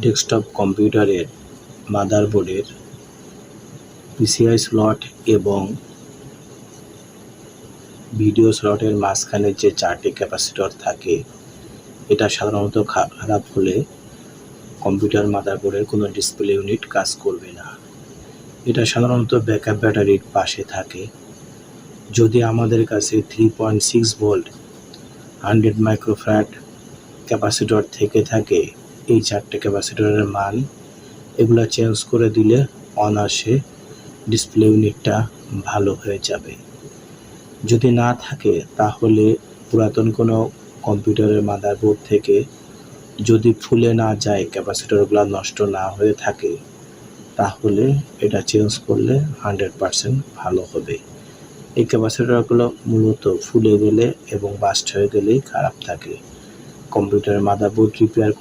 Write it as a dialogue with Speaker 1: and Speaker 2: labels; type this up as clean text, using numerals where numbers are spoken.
Speaker 1: Desktop কম্পিউটারের মাদারবোর্ডের PCI slot এবং video স্লটের মাঝখানে যে 4টি ক্যাপাসিটর থাকে, এটা সাধারণত খারাপ হলে কম্পিউটার মাদারবোর্ডের কোনো ডিসপ্লে ইউনিট কাজ করবে না। এটা সাধারণত ব্যাকআপ ব্যাটারির পাশে থাকে। যদি আমাদের কাছে 3.6 ভোল্ট 100 মাইক্রোফ্যারাড ক্যাপাসিটর থেকে থাকে, এই 4টে ক্যাপাসিটরের মান এগুলা চেঞ্জ করে দিলে অনায়াসে ডিসপ্লে ইউনিটটা ভালো হয়ে যাবে। যদি না থাকে তাহলে পুরাতন কোনো কম্পিউটারের মাদারবোর্ড থেকে যদি ফুলে না যায়, ক্যাপাসিটরগুলো নষ্ট না হয়ে থাকে, তাহলে এটা চেঞ্জ করলে 100% ভালো হবে। এই ক্যাপাসিটরগুলো মূলত ফুলে গেলে এবং বাস্ট হয়ে গেলেই খারাপ থাকে। কম্পিউটারের মাদারবোর্ড রিপেয়ার